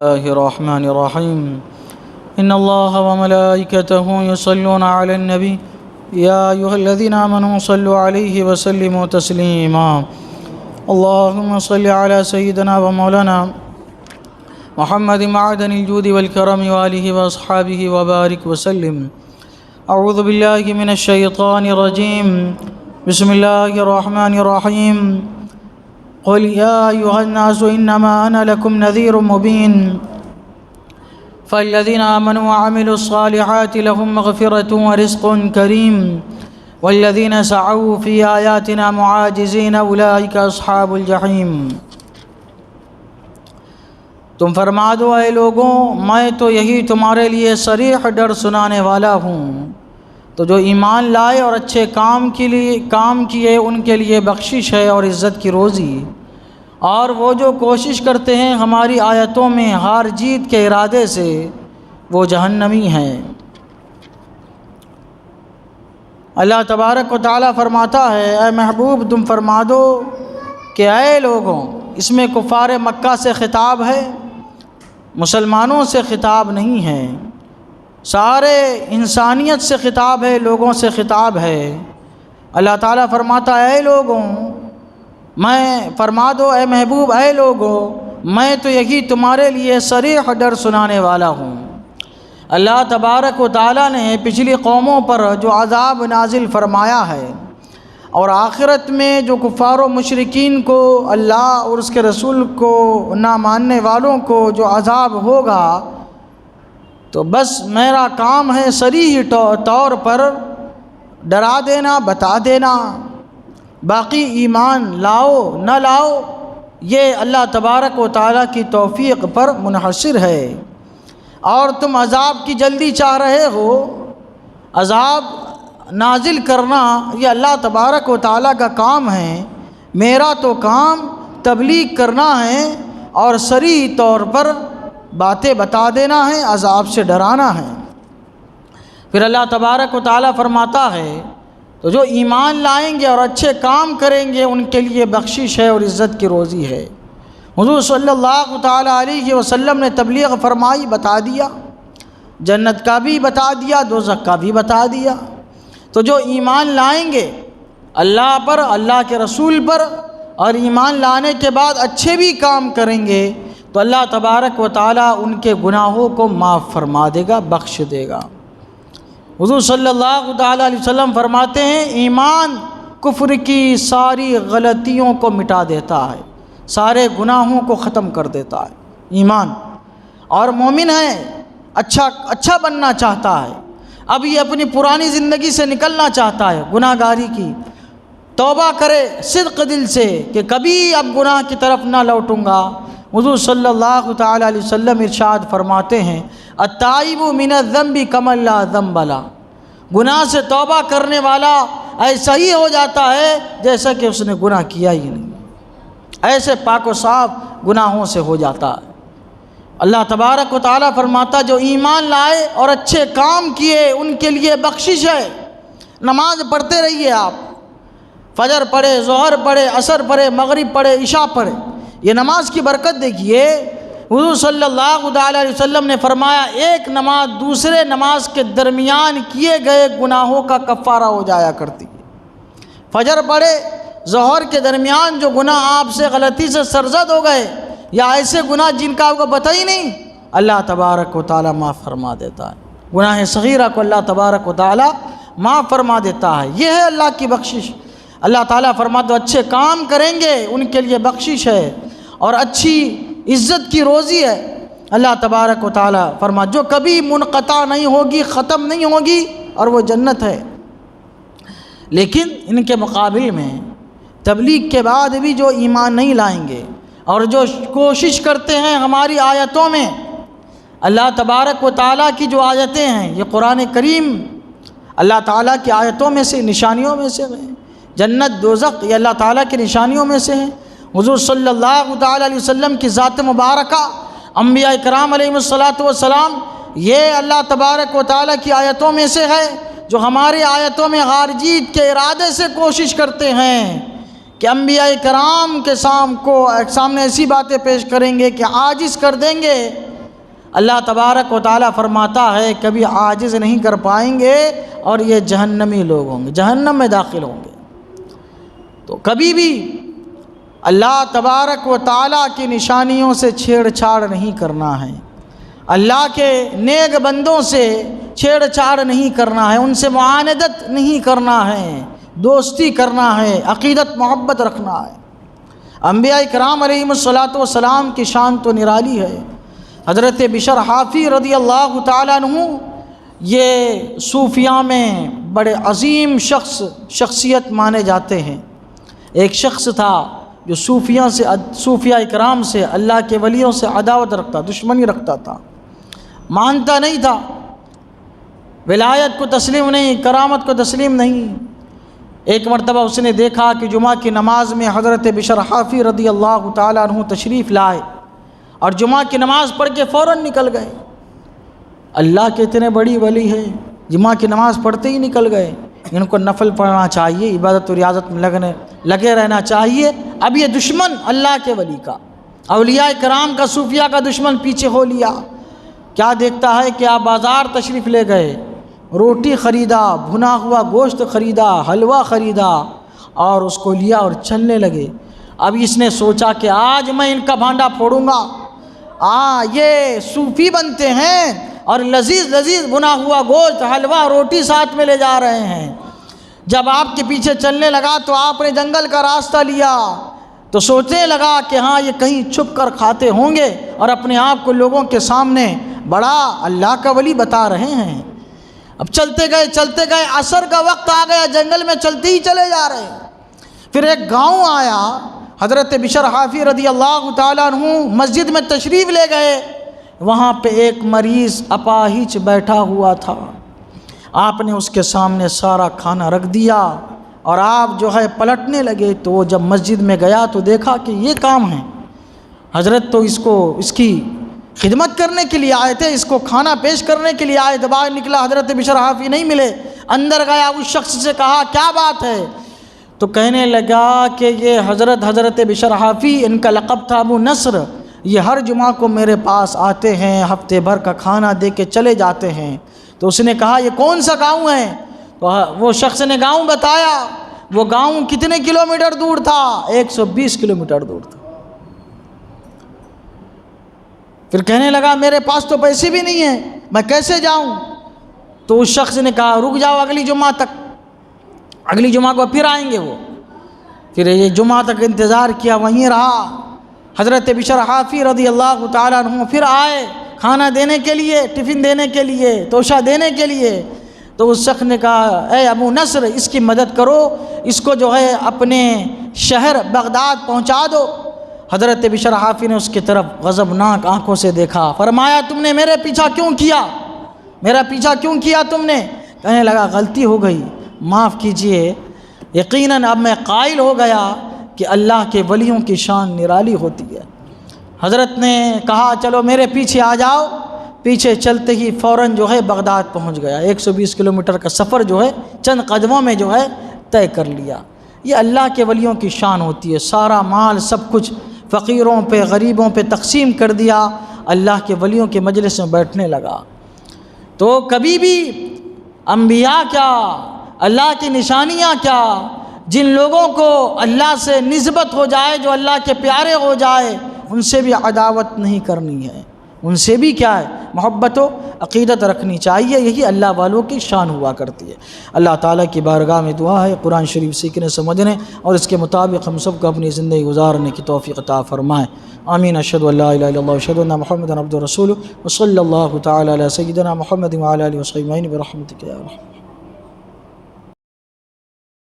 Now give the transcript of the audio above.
الله الرحمن الرحيم إن الله وملائكته يصلون على النبي يا أيها الذين آمنوا صلوا عليه وسلموا تسليما اللهم صل على سيدنا ومولانا محمد معدن الجود والكرم وآله وأصحابه وبارك وسلم. أعوذ بالله من الشيطان الرجيم. بسم الله الرحمن الرحيم. قل يا أيها الناس إنما أنا لكم نذير مبين فالذين آمنوا وعملوا الصالحات لهم مغفرة ورزق كريم والذين سعوا في آياتنا معاجزين أولئك أصحاب الجحيم. تم فرما دو اے لوگوں، میں تو یہی تمہارے لیے صریح ڈر سنانے والا ہوں، تو جو ایمان لائے اور اچھے کام کیے ان کے لیے بخشش ہے اور عزت کی روزی، اور وہ جو کوشش کرتے ہیں ہماری آیتوں میں ہار جیت کے ارادے سے وہ جہنمی ہیں. اللہ تبارک و تعالیٰ فرماتا ہے اے محبوب تم فرما دو کہ اے لوگوں، اس میں کفار مکہ سے خطاب ہے، مسلمانوں سے خطاب نہیں ہے، سارے انسانیت سے خطاب ہے، لوگوں سے خطاب ہے. اللہ تعالیٰ فرماتا ہے اے لوگوں، میں فرما دو اے محبوب اے لوگوں، میں تو یہی تمہارے لیے صریح ڈر سنانے والا ہوں. اللہ تبارک و تعالیٰ نے پچھلی قوموں پر جو عذاب نازل فرمایا ہے اور آخرت میں جو کفار و مشرکین کو اللہ اور اس کے رسول کو نہ ماننے والوں کو جو عذاب ہوگا، تو بس میرا کام ہے صریح طور پر ڈرا دینا، بتا دینا. باقی ایمان لاؤ نہ لاؤ یہ اللہ تبارک و تعالیٰ کی توفیق پر منحصر ہے. اور تم عذاب کی جلدی چاہ رہے ہو، عذاب نازل کرنا یہ اللہ تبارک و تعالیٰ کا کام ہے، میرا تو کام تبلیغ کرنا ہے اور صریح طور پر باتیں بتا دینا ہے، عذاب سے ڈرانا ہے. پھر اللہ تبارک و تعالیٰ فرماتا ہے تو جو ایمان لائیں گے اور اچھے کام کریں گے ان کے لیے بخشش ہے اور عزت کی روزی ہے. حضور صلی اللہ تعالیٰ علیہ وسلم نے تبلیغ فرمائی، بتا دیا، جنت کا بھی بتا دیا، دوزخ کا بھی بتا دیا. تو جو ایمان لائیں گے اللہ پر، اللہ کے رسول پر، اور ایمان لانے کے بعد اچھے بھی کام کریں گے تو اللہ تبارک و تعالیٰ ان کے گناہوں کو معاف فرما دے گا، بخش دے گا. حضور صلی اللہ تعالیٰ علیہ وسلم فرماتے ہیں ایمان کفر کی ساری غلطیوں کو مٹا دیتا ہے، سارے گناہوں کو ختم کر دیتا ہے ایمان. اور مومن ہے اچھا بننا چاہتا ہے، اب یہ اپنی پرانی زندگی سے نکلنا چاہتا ہے، گناہ گاری کی، توبہ کرے صدق دل سے کہ کبھی اب گناہ کی طرف نہ لوٹوں گا. حضور صلی اللہ تعالیٰ علیہ وسلم ارشاد فرماتے ہیں التائب من الذنب کمن لا ذنب له، گناہ سے توبہ کرنے والا ایسا ہی ہو جاتا ہے جیسا کہ اس نے گناہ کیا ہی نہیں، ایسے پاک و صاف گناہوں سے ہو جاتا ہے. اللہ تبارک و تعالیٰ فرماتا جو ایمان لائے اور اچھے کام کیے ان کے لیے بخشش ہے. نماز پڑھتے رہیے، آپ فجر پڑھے، ظہر پڑھے، عصر پڑھے، مغرب پڑھے، عشاء پڑھے، یہ نماز کی برکت دیکھیے. حضور صلی اللہ علیہ وسلم نے فرمایا ایک نماز دوسرے نماز کے درمیان کیے گئے گناہوں کا کفارہ ہو جایا کرتی ہے. فجر پڑھے، ظہر کے درمیان جو گناہ آپ سے غلطی سے سرزد ہو گئے یا ایسے گناہ جن کا آپ کو پتہ ہی نہیں، اللہ تبارک و تعالیٰ معاف فرما دیتا ہے. گناہ صغیرہ کو اللہ تبارک و تعالیٰ معاف فرما دیتا ہے. یہ ہے اللہ کی بخشش. اللہ تعالیٰ فرماتا ہے اچھے کام کریں گے ان کے لیے بخشش ہے اور اچھی عزت کی روزی ہے. اللہ تبارک و تعالیٰ فرما جو کبھی منقطع نہیں ہوگی، ختم نہیں ہوگی، اور وہ جنت ہے. لیکن ان کے مقابل میں تبلیغ کے بعد بھی جو ایمان نہیں لائیں گے اور جو کوشش کرتے ہیں ہماری آیتوں میں، اللہ تبارک و تعالیٰ کی جو آیتیں ہیں یہ قرآن کریم اللہ تعالیٰ کی آیتوں میں سے، نشانیوں میں سے ہیں. جنت دوزخ یہ اللہ تعالیٰ کی نشانیوں میں سے ہیں. حضور صلی اللہ تعالیٰ علیہ وسلم کی ذات مبارکہ، انبیاء کرام علیہ الصلاۃ یہ اللہ تبارک و تعالیٰ کی آیتوں میں سے ہے جو ہماری آیتوں میں غار جیت کے ارادے سے کوشش کرتے ہیں کہ انبیاء کرام کے سامنے ایسی باتیں پیش کریں گے کہ عاجز کر دیں گے اللہ تبارک و تعالیٰ فرماتا ہے کبھی عاجز نہیں کر پائیں گے اور یہ جہنمی لوگ ہوں گے، جہنم میں داخل ہوں گے۔ تو کبھی بھی اللہ تبارک و تعالیٰ کی نشانیوں سے چھیڑ چھاڑ نہیں کرنا ہے، اللہ کے نیک بندوں سے چھیڑ چھاڑ نہیں کرنا ہے، ان سے معاندت نہیں کرنا ہے، دوستی کرنا ہے، عقیدت محبت رکھنا ہے۔ انبیاء کرام علیہم الصلاۃ والسلام کی شان تو نرالی ہے۔ حضرت بشر حافی رضی اللہ تعالیٰ عنہ یہ صوفیاء میں بڑے عظیم شخصیت مانے جاتے ہیں۔ ایک شخص تھا جو صوفیاء کرام سے، اللہ کے ولیوں سے عداوت رکھتا، دشمنی رکھتا تھا، مانتا نہیں تھا، ولایت کو تسلیم نہیں، کرامت کو تسلیم نہیں۔ ایک مرتبہ اس نے دیکھا کہ جمعہ کی نماز میں حضرت بشر حافی رضی اللہ تعالیٰ عنہ تشریف لائے اور جمعہ کی نماز پڑھ کے فوراً نکل گئے۔ اللہ کے اتنے بڑی ولی ہے، جمعہ کی نماز پڑھتے ہی نکل گئے۔ ان کو نفل پڑھنا چاہیے، عبادت و ریاضت میں لگے رہنا چاہیے۔ اب یہ دشمن اللہ کے ولی کا، اولیاء کرام کا، صوفیاء کا دشمن پیچھے ہو لیا۔ کیا دیکھتا ہے کہ آپ بازار تشریف لے گئے، روٹی خریدا، بھنا ہوا گوشت خریدا، حلوہ خریدا اور اس کو لیا اور چلنے لگے۔ اب اس نے سوچا کہ آج میں ان کا بھانڈا پھوڑوں گا۔ یہ صوفی بنتے ہیں اور لذیذ لذیذ بھنا ہوا گوشت، حلوہ، روٹی ساتھ میں لے جا رہے ہیں۔ جب آپ کے پیچھے چلنے لگا تو آپ نے جنگل کا راستہ لیا تو سوچنے لگا کہ ہاں یہ کہیں چھپ کر کھاتے ہوں گے اور اپنے آپ کو لوگوں کے سامنے بڑا اللہ کا ولی بتا رہے ہیں۔ اب چلتے گئے، عصر کا وقت آ گیا، جنگل میں چلتے ہی چلے جا رہے ہیں۔ پھر ایک گاؤں آیا، حضرت بشر حافی رضی اللہ تعالیٰ عنہ مسجد میں تشریف لے گئے۔ وہاں پہ ایک مریض اپاہج بیٹھا ہوا تھا۔ آپ نے اس کے سامنے سارا کھانا رکھ دیا اور آپ جو ہے پلٹنے لگے تو وہ جب مسجد میں گیا تو دیکھا کہ یہ کام ہے۔ حضرت تو اس کی خدمت کرنے کے لیے آئے تھے، اس کو کھانا پیش کرنے کے لیے آئے تھے۔ باہر نکلا، حضرت بشر حافی نہیں ملے۔ اندر گیا، اس شخص سے کہا کیا بات ہے؟ تو کہنے لگا کہ یہ حضرت بشر حافی، ان کا لقب تھا ابو نصر، یہ ہر جمعہ کو میرے پاس آتے ہیں، ہفتے بھر کا کھانا دے کے چلے جاتے ہیں۔ تو اس نے کہا یہ کون سا گاؤں ہے؟ تو وہ شخص نے گاؤں بتایا۔ وہ گاؤں کتنے کلومیٹر دور تھا؟ 120 کلومیٹر دور تھا۔ پھر کہنے لگا میرے پاس تو پیسے بھی نہیں ہیں، میں کیسے جاؤں؟ تو اس شخص نے کہا رک جاؤ اگلی جمعہ تک، اگلی جمعہ کو پھر آئیں گے وہ۔ پھر یہ جمعہ تک انتظار کیا، وہیں رہا۔ حضرت بشر حافی رضی اللہ تعالیٰ عنہ پھر آئے کھانا دینے کے لیے، ٹفن دینے کے لیے، توشہ دینے کے لیے۔ تو اس شخص نے کہا اے ابو نصر، اس کی مدد کرو، اس کو جو ہے اپنے شہر بغداد پہنچا دو۔ حضرت بشر حافی نے اس کی طرف غضبناک آنکھوں سے دیکھا، فرمایا تم نے میرے پیچھا کیوں کیا؟ میرا پیچھا کیوں کیا تم نے؟ کہنے لگا غلطی ہو گئی، معاف کیجئے، یقیناً اب میں قائل ہو گیا کہ اللہ کے ولیوں کی شان نرالی ہوتی ہے۔ حضرت نے کہا چلو میرے پیچھے آ جاؤ۔ پیچھے چلتے ہی فوراً جو ہے بغداد پہنچ گیا۔ 120 کلومیٹر کا سفر جو ہے چند قدموں میں جو ہے طے کر لیا۔ یہ اللہ کے ولیوں کی شان ہوتی ہے۔ سارا مال سب کچھ فقیروں پہ، غریبوں پہ تقسیم کر دیا، اللہ کے ولیوں کے مجلس میں بیٹھنے لگا۔ تو کبھی بھی انبیاء کیا، اللہ کی نشانیاں کیا، جن لوگوں کو اللہ سے نسبت ہو جائے، جو اللہ کے پیارے ہو جائے، ان سے بھی عداوت نہیں کرنی ہے، ان سے بھی کیا ہے محبت و عقیدت رکھنی چاہیے۔ یہی اللہ والوں کی شان ہوا کرتی ہے۔ اللہ تعالیٰ کی بارگاہ میں دعا ہے قرآن شریف سیکھنے، سمجھنے اور اس کے مطابق ہم سب کو اپنی زندگی گزارنے کی توفیق عطا فرمائے۔ آمین۔ اشہد ان لا الہ الا اللہ واشہد ان محمدا عبدہ ورسولہ وصلی اللہ تعالی علی سیدنا محمد وعلی آلہ وصحبہ اجمعین برحمتک یا ارحم۔